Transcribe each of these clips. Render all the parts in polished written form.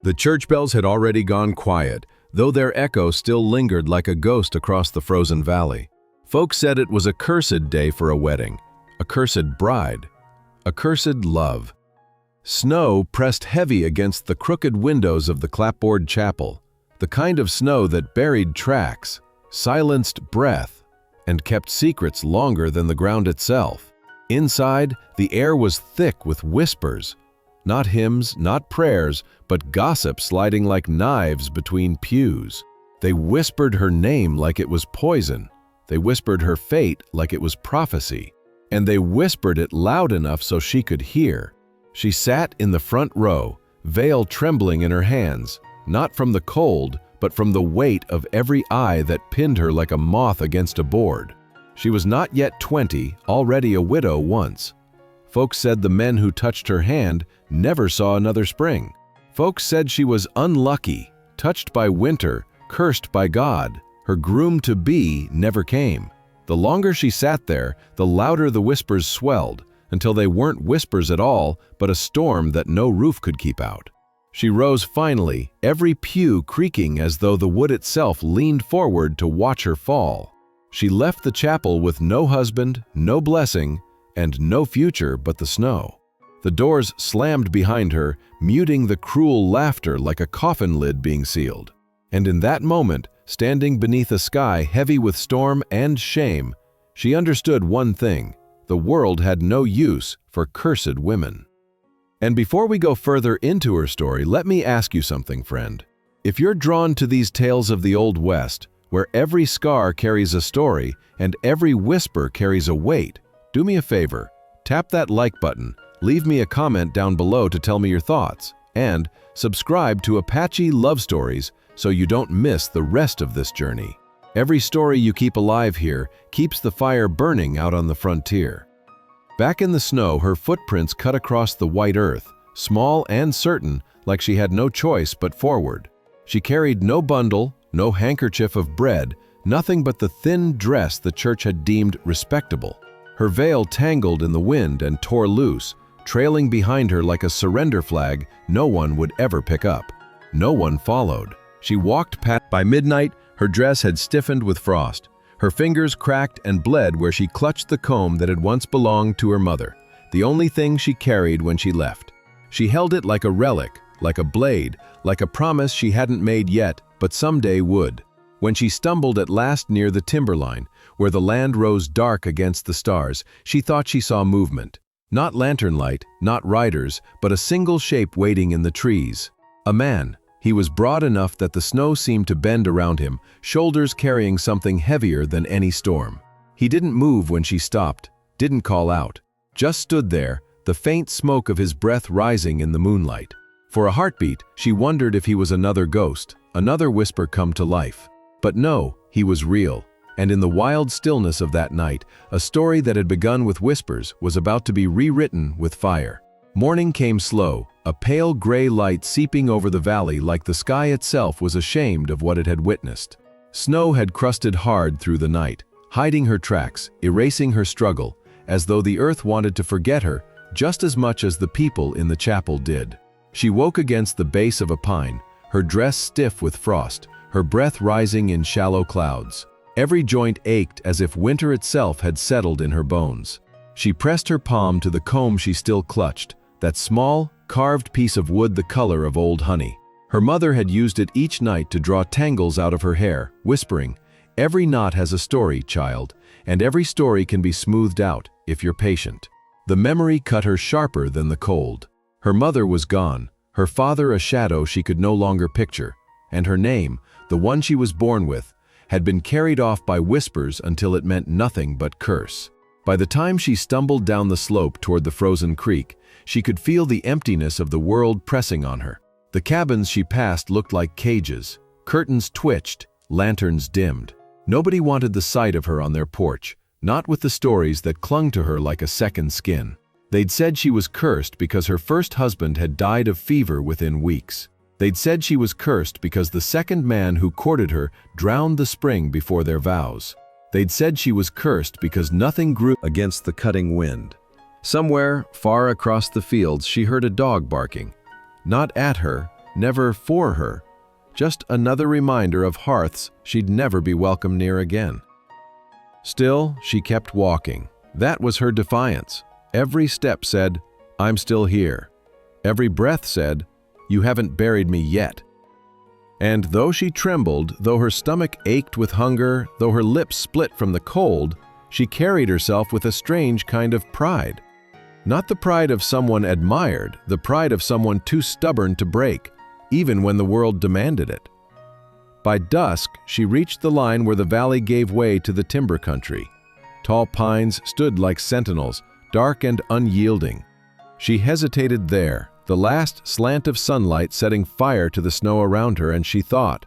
The church bells had already gone quiet, though their echo still lingered like a ghost across the frozen valley. Folks said it was a cursed day for a wedding, a cursed bride, a cursed love. Snow pressed heavy against the crooked windows of the clapboard chapel, the kind of snow that buried tracks, silenced breath, and kept secrets longer than the ground itself. Inside, the air was thick with whispers. Not hymns, not prayers, but gossip sliding like knives between pews. They whispered her name like it was poison. They whispered her fate like it was prophecy. And they whispered it loud enough so she could hear. She sat in the front row, veil trembling in her hands, not from the cold, but from the weight of every eye that pinned her like a moth against a board. She was not yet 20, already a widow once. Folks said the men who touched her hand never saw another spring. Folks said she was unlucky, touched by winter, cursed by God. Her groom-to-be never came. The longer she sat there, the louder the whispers swelled, until they weren't whispers at all, but a storm that no roof could keep out. She rose finally, every pew creaking as though the wood itself leaned forward to watch her fall. She left the chapel with no husband, no blessing, and no future but the snow. The doors slammed behind her, muting the cruel laughter like a coffin lid being sealed. And in that moment, standing beneath a sky heavy with storm and shame, she understood one thing: the world had no use for cursed women. And before we go further into her story, let me ask you something, friend. If you're drawn to these tales of the Old West, where every scar carries a story and every whisper carries a weight, do me a favor, tap that like button, leave me a comment down below to tell me your thoughts, and subscribe to Apache Love Stories so you don't miss the rest of this journey. Every story you keep alive here keeps the fire burning out on the frontier. Back in the snow, her footprints cut across the white earth, small and certain, like she had no choice but forward. She carried no bundle, no handkerchief of bread, nothing but the thin dress the church had deemed respectable. Her veil tangled in the wind and tore loose, trailing behind her like a surrender flag no one would ever pick up. No one followed. She walked past. By midnight, her dress had stiffened with frost. Her fingers cracked and bled where she clutched the comb that had once belonged to her mother, the only thing she carried when she left. She held it like a relic, like a blade, like a promise she hadn't made yet, but someday would. When she stumbled at last near the timberline, where the land rose dark against the stars, she thought she saw movement. Not lantern light, not riders, but a single shape waiting in the trees. A man. He was broad enough that the snow seemed to bend around him, shoulders carrying something heavier than any storm. He didn't move when she stopped, didn't call out. Just stood there, the faint smoke of his breath rising in the moonlight. For a heartbeat, she wondered if he was another ghost, another whisper come to life. But no, he was real. And in the wild stillness of that night, a story that had begun with whispers was about to be rewritten with fire. Morning came slow, a pale gray light seeping over the valley like the sky itself was ashamed of what it had witnessed. Snow had crusted hard through the night, hiding her tracks, erasing her struggle, as though the earth wanted to forget her just as much as the people in the chapel did. She woke against the base of a pine, her dress stiff with frost, her breath rising in shallow clouds. Every joint ached as if winter itself had settled in her bones. She pressed her palm to the comb she still clutched, that small, carved piece of wood the color of old honey. Her mother had used it each night to draw tangles out of her hair, whispering, "Every knot has a story, child, and every story can be smoothed out, if you're patient." The memory cut her sharper than the cold. Her mother was gone, her father a shadow she could no longer picture, and her name, the one she was born with, had been carried off by whispers until it meant nothing but curse. By the time she stumbled down the slope toward the frozen creek, she could feel the emptiness of the world pressing on her. The cabins she passed looked like cages. Curtains twitched, lanterns dimmed. Nobody wanted the sight of her on their porch, not with the stories that clung to her like a second skin. They'd said she was cursed because her first husband had died of fever within weeks. They'd said she was cursed because the second man who courted her drowned the spring before their vows. They'd said she was cursed because nothing grew against the cutting wind. Somewhere, far across the fields, she heard a dog barking. Not at her, never for her. Just another reminder of hearths she'd never be welcome near again. Still, she kept walking. That was her defiance. Every step said, "I'm still here." Every breath said, "You haven't buried me yet." And though she trembled, though her stomach ached with hunger, though her lips split from the cold, she carried herself with a strange kind of pride. Not the pride of someone admired, the pride of someone too stubborn to break, even when the world demanded it. By dusk, she reached the line where the valley gave way to the timber country. Tall pines stood like sentinels, dark and unyielding. She hesitated there, the last slant of sunlight setting fire to the snow around her, and she thought,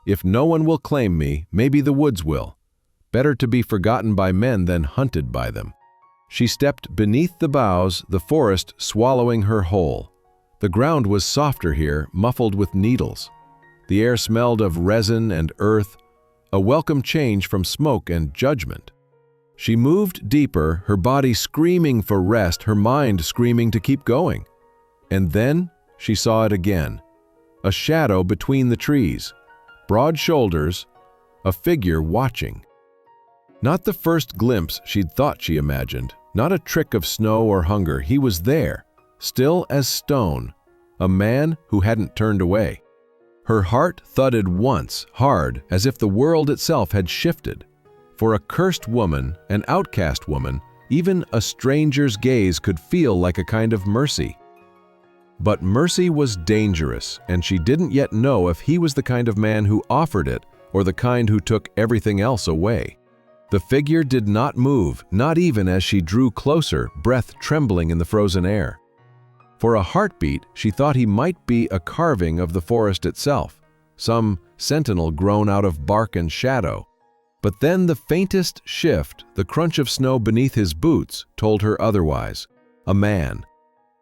"If no one will claim me, maybe the woods will. Better to be forgotten by men than hunted by them." She stepped beneath the boughs, the forest swallowing her whole. The ground was softer here, muffled with needles. The air smelled of resin and earth, a welcome change from smoke and judgment. She moved deeper, her body screaming for rest, her mind screaming to keep going. And then she saw it again. A shadow between the trees, broad shoulders, a figure watching. Not the first glimpse she'd thought she imagined, not a trick of snow or hunger. He was there, still as stone, a man who hadn't turned away. Her heart thudded once, hard, as if the world itself had shifted. For a cursed woman, an outcast woman, even a stranger's gaze could feel like a kind of mercy. But mercy was dangerous, and she didn't yet know if he was the kind of man who offered it or the kind who took everything else away. The figure did not move, not even as she drew closer, breath trembling in the frozen air. For a heartbeat, she thought he might be a carving of the forest itself, some sentinel grown out of bark and shadow. But then the faintest shift, the crunch of snow beneath his boots, told her otherwise. A man.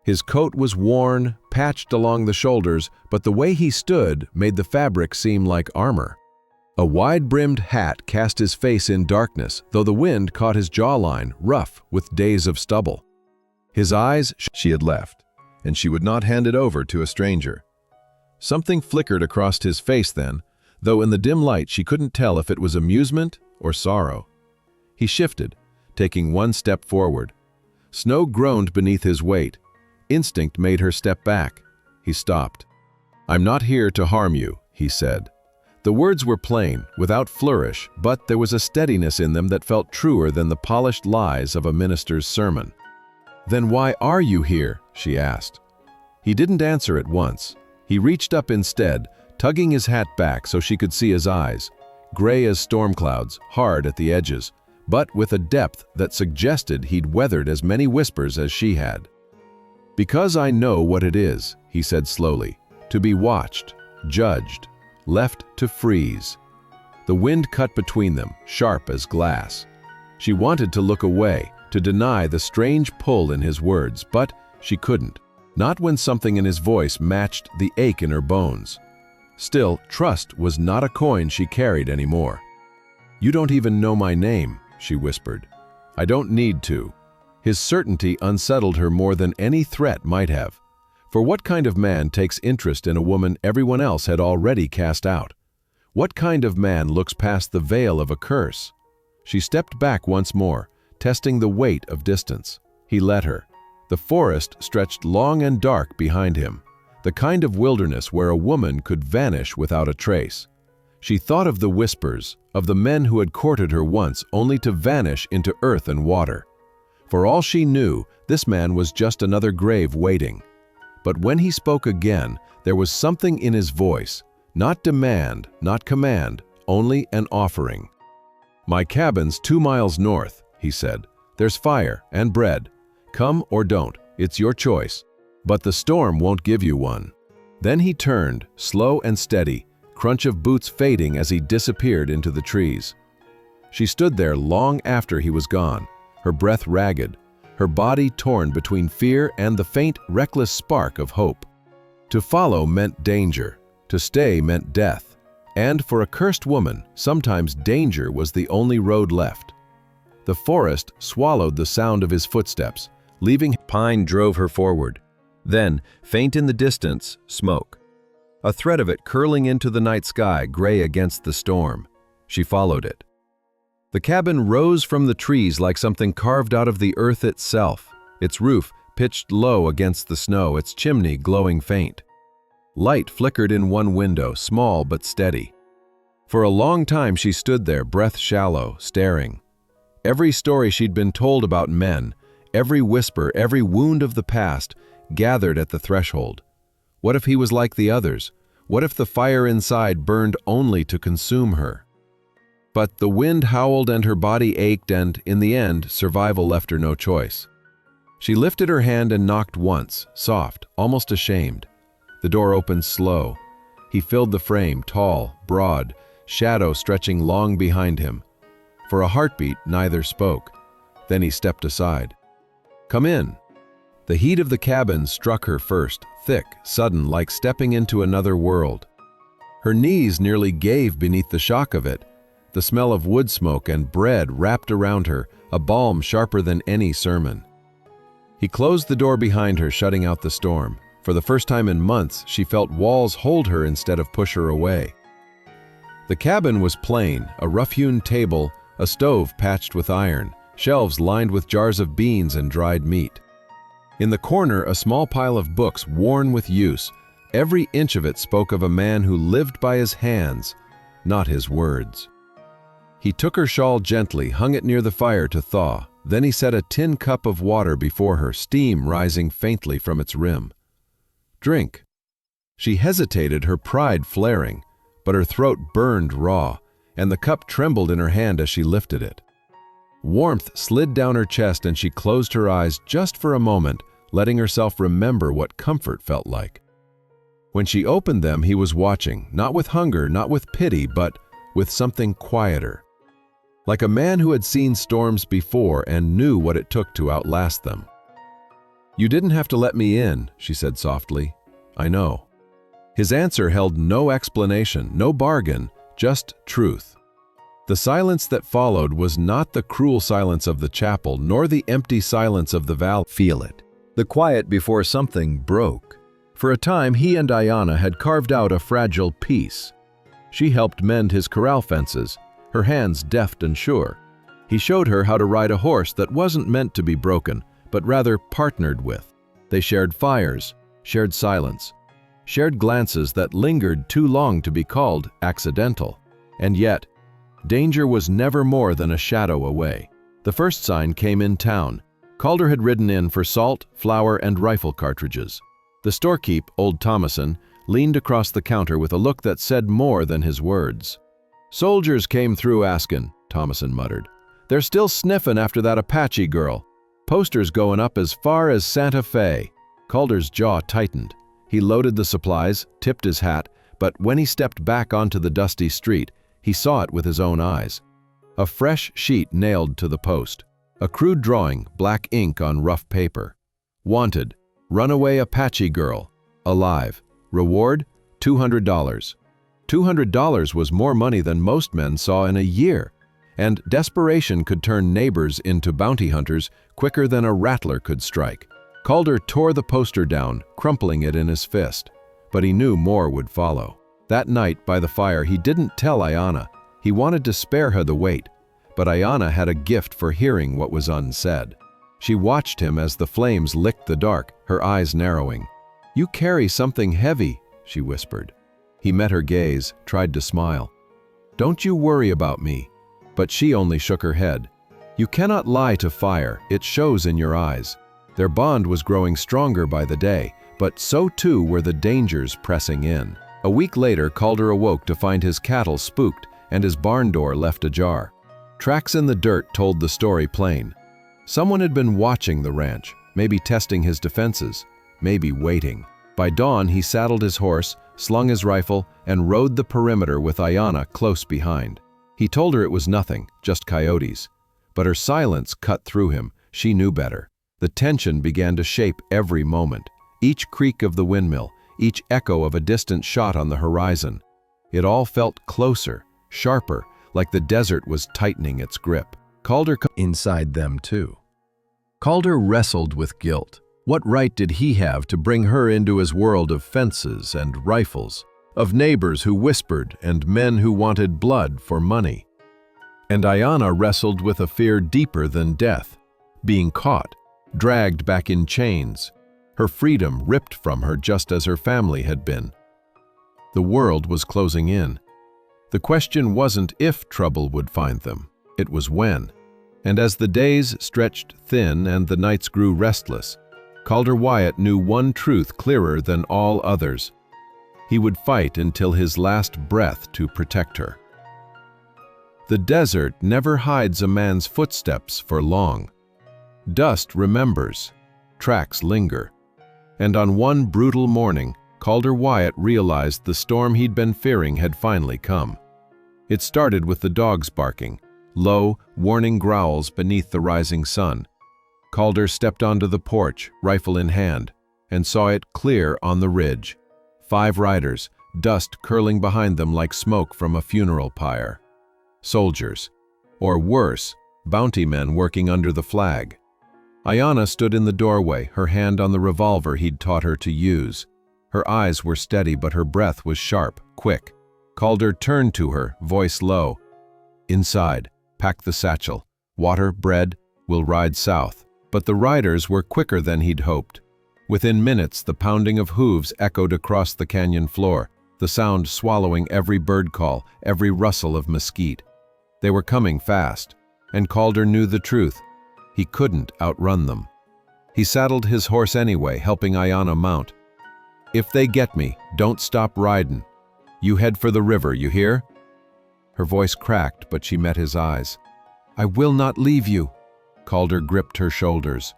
His coat was worn, patched along the shoulders, but the way he stood made the fabric seem like armor. A wide-brimmed hat cast his face in darkness, though the wind caught his jawline, rough with days of stubble. His eyes she had left, and she would not hand it over to a stranger. Something flickered across his face then, though in the dim light she couldn't tell if it was amusement or sorrow. He shifted, taking one step forward. Snow groaned beneath his weight. Instinct made her step back. He stopped. "I'm not here to harm you," he said. The words were plain, without flourish, but there was a steadiness in them that felt truer than the polished lies of a minister's sermon. "Then why are you here?" she asked. He didn't answer at once. He reached up instead, tugging his hat back so she could see his eyes, gray as storm clouds, hard at the edges, but with a depth that suggested he'd weathered as many whispers as she had. "Because I know what it is," he said slowly, "to be watched, judged, left to freeze." The wind cut between them, sharp as glass. She wanted to look away, to deny the strange pull in his words, but she couldn't, not when something in his voice matched the ache in her bones. Still, trust was not a coin she carried anymore. "You don't even know my name," she whispered. "I don't need to." His certainty unsettled her more than any threat might have. For what kind of man takes interest in a woman everyone else had already cast out? What kind of man looks past the veil of a curse? She stepped back once more, testing the weight of distance. He let her. The forest stretched long and dark behind him, the kind of wilderness where a woman could vanish without a trace. She thought of the whispers, of the men who had courted her once only to vanish into earth and water. For all she knew, this man was just another grave waiting. But when he spoke again, there was something in his voice, not demand, not command, only an offering. "My cabin's 2 miles north," he said. "There's fire and bread. Come or don't, it's your choice. But the storm won't give you one." Then he turned, slow and steady, crunch of boots fading as he disappeared into the trees. She stood there long after he was gone, her breath ragged, her body torn between fear and the faint, reckless spark of hope. To follow meant danger, to stay meant death, and for a cursed woman, sometimes danger was the only road left. The forest swallowed the sound of his footsteps, leaving pine drove her forward. Then, faint in the distance, smoke. a thread of it curling into the night sky, gray against the storm. She followed it. The cabin rose from the trees like something carved out of the earth itself, its roof pitched low against the snow, its chimney glowing faint. Light flickered in one window, small but steady. For a long time she stood there, breath shallow, staring. Every story she'd been told about men, every whisper, every wound of the past, gathered at the threshold. What if he was like the others? What if the fire inside burned only to consume her? But the wind howled and her body ached, and, in the end, survival left her no choice. She lifted her hand and knocked once, soft, almost ashamed. The door opened slow. He filled the frame, tall, broad, shadow stretching long behind him. For a heartbeat, neither spoke. Then he stepped aside. "Come in." The heat of the cabin struck her first, thick, sudden, like stepping into another world. Her knees nearly gave beneath the shock of it. The smell of wood smoke and bread wrapped around her, a balm sharper than any sermon. He closed the door behind her, shutting out the storm. For the first time in months, she felt walls hold her instead of push her away. The cabin was plain, a rough-hewn table, a stove patched with iron, shelves lined with jars of beans and dried meat. In the corner, a small pile of books worn with use. Every inch of it spoke of a man who lived by his hands, not his words. He took her shawl gently, hung it near the fire to thaw. Then he set a tin cup of water before her, steam rising faintly from its rim. "Drink." She hesitated, her pride flaring, but her throat burned raw, and the cup trembled in her hand as she lifted it. Warmth slid down her chest and she closed her eyes just for a moment, letting herself remember what comfort felt like. When she opened them, he was watching, not with hunger, not with pity, but with something quieter. Like a man who had seen storms before and knew what it took to outlast them. "You didn't have to let me in," she said softly. "I know." His answer held no explanation, no bargain, just truth. The silence that followed was not the cruel silence of the chapel, nor the empty silence of the valley. Feel it. The quiet before something broke. For a time, he and Ayanna had carved out a fragile peace. She helped mend his corral fences, her hands deft and sure. He showed her how to ride a horse that wasn't meant to be broken, but rather partnered with. They shared fires, shared silence, shared glances that lingered too long to be called accidental. And yet, danger was never more than a shadow away. The first sign came in town. Calder had ridden in for salt, flour, and rifle cartridges. The storekeep, old Thomason, leaned across the counter with a look that said more than his words. "Soldiers came through askin'," Thomason muttered. "They're still sniffin' after that Apache girl. Posters going up as far as Santa Fe." Calder's jaw tightened. He loaded the supplies, tipped his hat, but when he stepped back onto the dusty street, he saw it with his own eyes. A fresh sheet nailed to the post. A crude drawing, black ink on rough paper. "Wanted. Runaway Apache girl. Alive. Reward, $200. $200 was more money than most men saw in a year, and desperation could turn neighbors into bounty hunters quicker than a rattler could strike. Calder tore the poster down, crumpling it in his fist, but he knew more would follow. That night, by the fire, he didn't tell Ayanna. He wanted to spare her the weight, but Ayanna had a gift for hearing what was unsaid. She watched him as the flames licked the dark, her eyes narrowing. "You carry something heavy," she whispered. He met her gaze, tried to smile. "Don't you worry about me." But she only shook her head. "You cannot lie to fire, it shows in your eyes." Their bond was growing stronger by the day, but so too were the dangers pressing in. A week later, Calder awoke to find his cattle spooked and his barn door left ajar. Tracks in the dirt told the story plain. Someone had been watching the ranch, maybe testing his defenses, maybe waiting. By dawn, he saddled his horse, slung his rifle, and rode the perimeter with Ayanna close behind. He told her it was nothing, just coyotes. But her silence cut through him. She knew better. The tension began to shape every moment. Each creak of the windmill, each echo of a distant shot on the horizon. It all felt closer, sharper, like the desert was tightening its grip. Calder inside them too. Calder wrestled with guilt. What right did he have to bring her into his world of fences and rifles? of neighbors who whispered and men who wanted blood for money. And Ayana wrestled with a fear deeper than death, being caught, dragged back in chains, her freedom ripped from her just as her family had been. The world was closing in. The question wasn't if trouble would find them, it was when. And as the days stretched thin and the nights grew restless, Calder Wyatt knew one truth clearer than all others. He would fight until his last breath to protect her. The desert never hides a man's footsteps for long. Dust remembers, tracks linger. And on one brutal morning, Calder Wyatt realized the storm he'd been fearing had finally come. It started with the dogs barking, low, warning growls beneath the rising sun. Calder stepped onto the porch, rifle in hand, and saw it clear on the ridge. 5 riders, dust curling behind them like smoke from a funeral pyre. Soldiers, or worse, bounty men working under the flag. Ayana stood in the doorway, her hand on the revolver he'd taught her to use. Her eyes were steady, but her breath was sharp, quick. Calder turned to her, voice low. "Inside, pack the satchel. Water, bread, we'll ride south." But the riders were quicker than he'd hoped. Within minutes, the pounding of hooves echoed across the canyon floor, the sound swallowing every bird call, every rustle of mesquite. They were coming fast, and Calder knew the truth. He couldn't outrun them. He saddled his horse anyway, helping Ayana mount. "If they get me, don't stop ridin'. You head for the river, you hear?" Her voice cracked, but she met his eyes. "I will not leave you." Calder gripped her shoulders.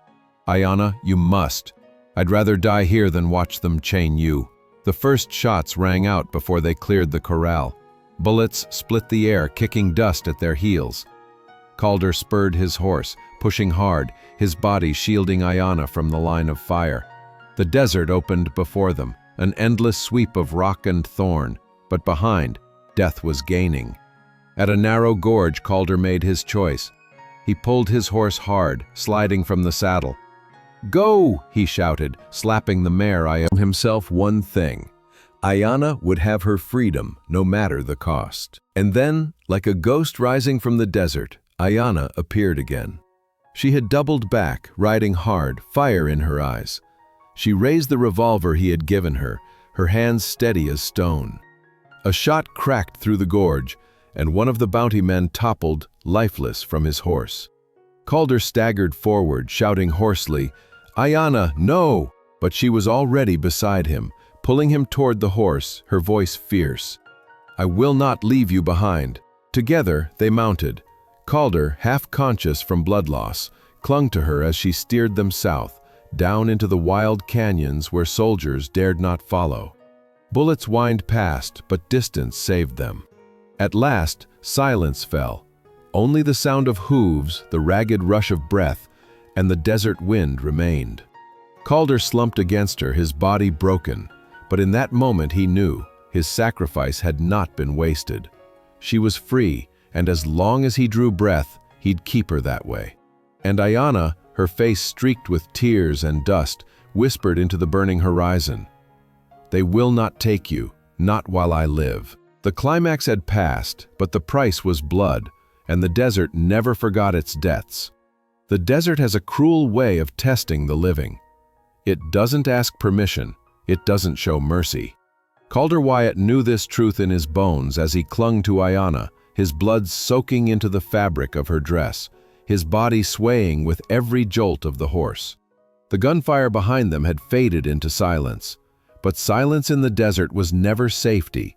"Ayana, you must. I'd rather die here than watch them chain you." The first shots rang out before they cleared the corral. Bullets split the air, kicking dust at their heels. Calder spurred his horse, pushing hard, his body shielding Ayana from the line of fire. The desert opened before them, an endless sweep of rock and thorn, but behind, death was gaining. At a narrow gorge, Calder made his choice. He pulled his horse hard, sliding from the saddle. "Go!" he shouted, slapping the mare. Himself one thing. Ayana would have her freedom, no matter the cost. And then, like a ghost rising from the desert, Ayana appeared again. She had doubled back, riding hard, fire in her eyes. She raised the revolver he had given her, her hands steady as stone. A shot cracked through the gorge, and one of the bounty men toppled, lifeless, from his horse. Calder staggered forward, shouting hoarsely, "Ayana, no!" But she was already beside him, pulling him toward the horse, her voice fierce. "I will not leave you behind." Together, they mounted. Calder, half conscious from blood loss, clung to her as she steered them south, down into the wild canyons where soldiers dared not follow. Bullets whined past, but distance saved them. At last, silence fell. Only the sound of hooves, the ragged rush of breath, and the desert wind remained. Calder slumped against her, his body broken, but in that moment he knew his sacrifice had not been wasted. She was free, and as long as he drew breath, he'd keep her that way. And Ayana, her face streaked with tears and dust, whispered into the burning horizon, "They will not take you, not while I live." The climax had passed, but the price was blood, and the desert never forgot its debts. The desert has a cruel way of testing the living. It doesn't ask permission, it doesn't show mercy. Calder Wyatt knew this truth in his bones as he clung to Ayana, his blood soaking into the fabric of her dress, his body swaying with every jolt of the horse. The gunfire behind them had faded into silence, but silence in the desert was never safety.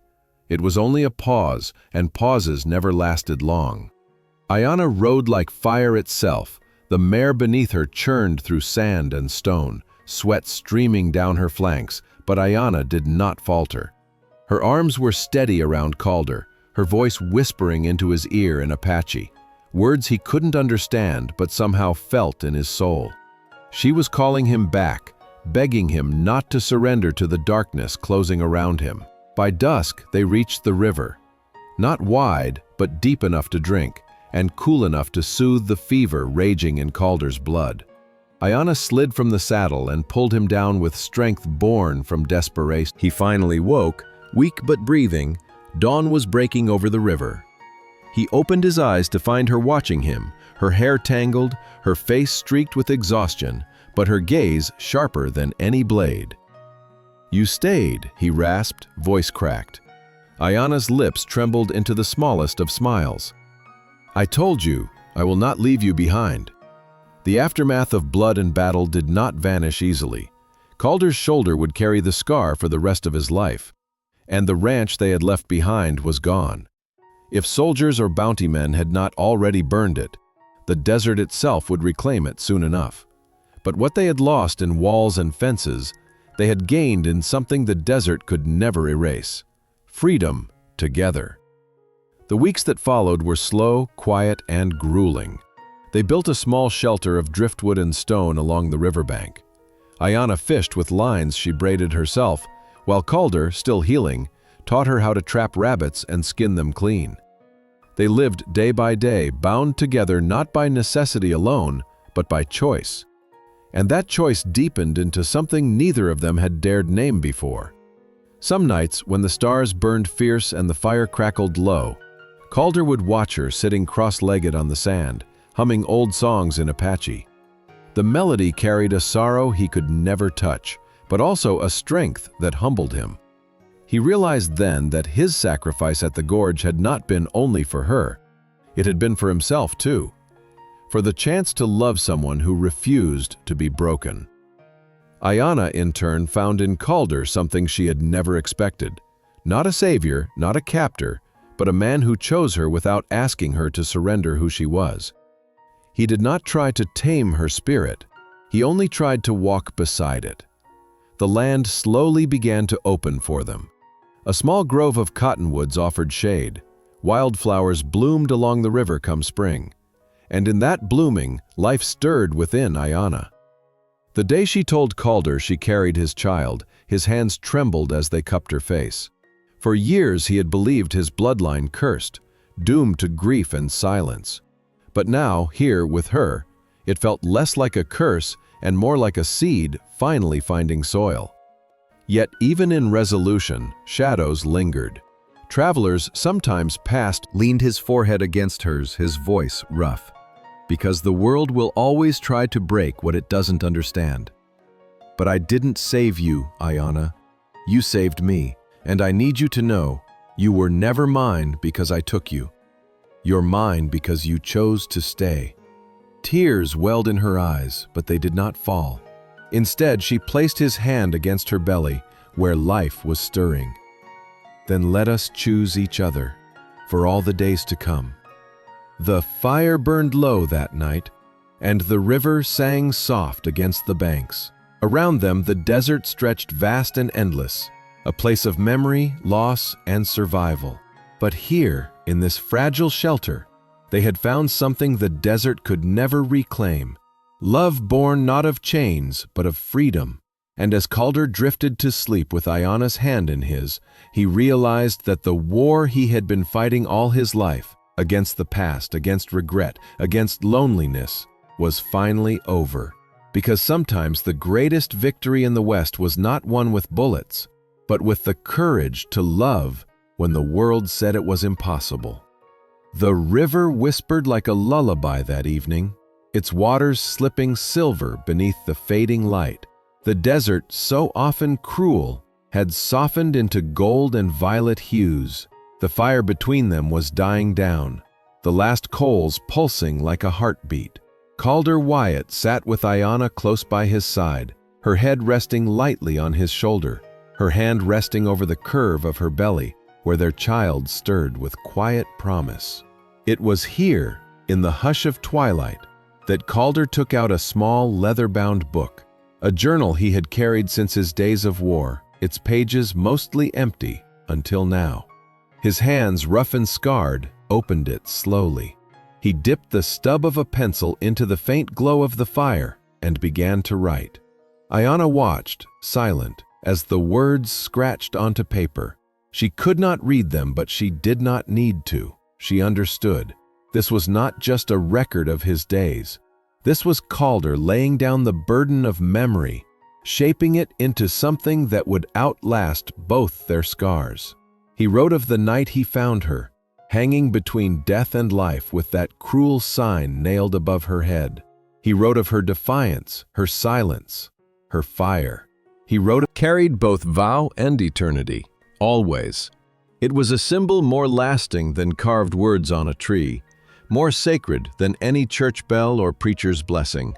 It was only a pause, and pauses never lasted long. Ayana rode like fire itself. The mare beneath her churned through sand and stone, sweat streaming down her flanks, but Ayana did not falter. Her arms were steady around Calder, her voice whispering into his ear in Apache, words he couldn't understand but somehow felt in his soul. She was calling him back, begging him not to surrender to the darkness closing around him. By dusk, they reached the river. Not wide, but deep enough to drink, and cool enough to soothe the fever raging in Calder's blood. Ayana slid from the saddle and pulled him down with strength born from desperation. He finally woke, Weak but breathing, dawn was breaking over the river. He opened his eyes to find her watching him, her hair tangled, her face streaked with exhaustion, but her gaze sharper than any blade. "You stayed," he rasped, voice cracked. Ayana's lips trembled into the smallest of smiles. "I told you, I will not leave you behind." The aftermath of blood and battle did not vanish easily. Calder's shoulder would carry the scar for the rest of his life, and the ranch they had left behind was gone. If soldiers or bounty men had not already burned it, the desert itself would reclaim it soon enough. But what they had lost in walls and fences, they had gained in something the desert could never erase: freedom together. The weeks that followed were slow, quiet, and grueling. They built a small shelter of driftwood and stone along the riverbank. Ayana fished with lines she braided herself, while Calder, still healing, taught her how to trap rabbits and skin them clean. They lived day by day, bound together not by necessity alone, but by choice. And that choice deepened into something neither of them had dared name before. Some nights, when the stars burned fierce and the fire crackled low, Calder would watch her sitting cross-legged on the sand, humming old songs in Apache. The melody carried a sorrow he could never touch, but also a strength that humbled him. He realized then that his sacrifice at the gorge had not been only for her. It had been for himself too, for the chance to love someone who refused to be broken. Ayana, in turn, found in Calder something she had never expected. Not a savior, not a captor, but a man who chose her without asking her to surrender who she was. He did not try to tame her spirit. He only tried to walk beside it. The land slowly began to open for them. A small grove of cottonwoods offered shade. Wildflowers bloomed along the river come spring. And in that blooming, life stirred within Ayana. The day she told Calder she carried his child, his hands trembled as they cupped her face. For years he had believed his bloodline cursed, doomed to grief and silence. But now, here with her, it felt less like a curse and more like a seed finally finding soil. Yet even in resolution, shadows lingered. Travelers sometimes passed, leaned his forehead against hers, his voice rough. Because the world will always try to break what it doesn't understand. But I didn't save you, Ayana. You saved me, and I need you to know, you were never mine because I took you. You're mine because you chose to stay. Tears welled in her eyes, but they did not fall. Instead, she placed his hand against her belly, where life was stirring. Then let us choose each other, for all the days to come. The fire burned low that night, and the river sang soft against the banks. Around them, the desert stretched vast and endless, a place of memory, loss, and survival. But here, in this fragile shelter, they had found something the desert could never reclaim. Love born not of chains, but of freedom. And as Calder drifted to sleep with Ayana's hand in his, he realized that the war he had been fighting all his life, against the past, against regret, against loneliness, was finally over. Because sometimes the greatest victory in the West was not won with bullets, but with the courage to love when the world said it was impossible. The river whispered like a lullaby that evening, its waters slipping silver beneath the fading light. The desert, so often cruel, had softened into gold and violet hues. The fire between them was dying down, the last coals pulsing like a heartbeat. Calder Wyatt sat with Ayana close by his side, her head resting lightly on his shoulder, her hand resting over the curve of her belly, where their child stirred with quiet promise. It was here, in the hush of twilight, that Calder took out a small leather-bound book, a journal he had carried since his days of war, its pages mostly empty until now. His hands, rough and scarred, opened it slowly. He dipped the stub of a pencil into the faint glow of the fire and began to write. Ayana watched, silent, as the words scratched onto paper. She could not read them, but she did not need to. She understood. This was not just a record of his days. This was Calder laying down the burden of memory, shaping it into something that would outlast both their scars. He wrote of the night he found her, hanging between death and life with that cruel sign nailed above her head. He wrote of her defiance, her silence, her fire. He wrote it carried both vow and eternity, always. It was a symbol more lasting than carved words on a tree, more sacred than any church bell or preacher's blessing.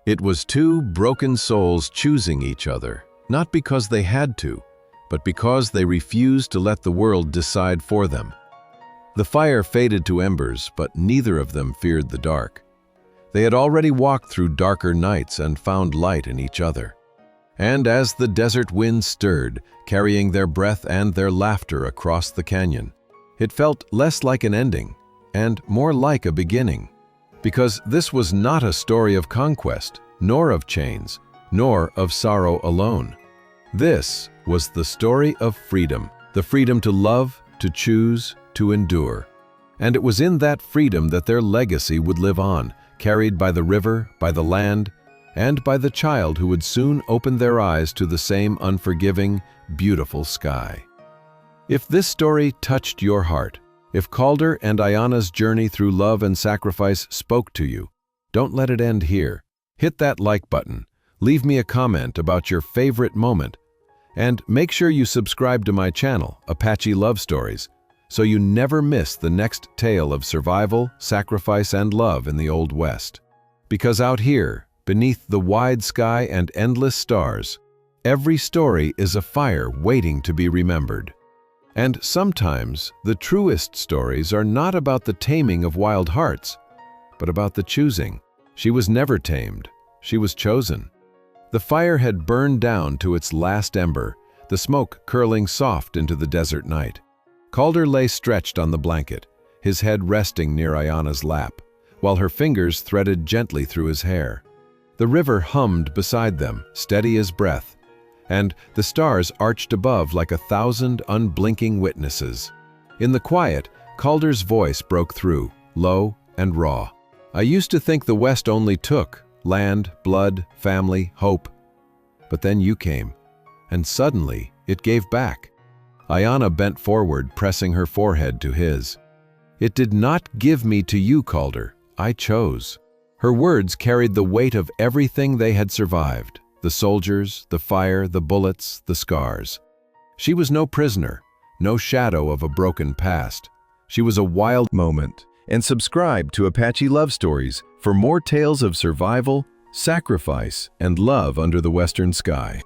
It was two broken souls choosing each other, not because they had to, but because they refused to let the world decide for them. The fire faded to embers, but neither of them feared the dark. They had already walked through darker nights and found light in each other. And as the desert wind stirred, carrying their breath and their laughter across the canyon, it felt less like an ending and more like a beginning. Because this was not a story of conquest, nor of chains, nor of sorrow alone. This was the story of freedom, the freedom to love, to choose, to endure. And it was in that freedom that their legacy would live on, carried by the river, by the land, and by the child who would soon open their eyes to the same unforgiving, beautiful sky. If this story touched your heart, if Calder and Ayana's journey through love and sacrifice spoke to you, don't let it end here. Hit that like button, leave me a comment about your favorite moment, and make sure you subscribe to my channel, Apache Love Stories, so you never miss the next tale of survival, sacrifice, and love in the Old West. Because out here, beneath the wide sky and endless stars, every story is a fire waiting to be remembered. And sometimes, the truest stories are not about the taming of wild hearts, but about the choosing. She was never tamed. She was chosen. The fire had burned down to its last ember, the smoke curling soft into the desert night. Calder lay stretched on the blanket, his head resting near Ayana's lap, while her fingers threaded gently through his hair. The river hummed beside them, steady as breath, and the stars arched above like 1,000 unblinking witnesses. In the quiet, Calder's voice broke through, low and raw. I used to think the West only took land, blood, family, hope. But then you came, and suddenly it gave back. Ayana bent forward, pressing her forehead to his. It did not give me to you, Calder. I chose. Her words carried the weight of everything they had survived. The soldiers, the fire, the bullets, the scars. She was no prisoner, no shadow of a broken past. She was a wild moment. And subscribe to Apache Love Stories for more tales of survival, sacrifice, and love under the western sky.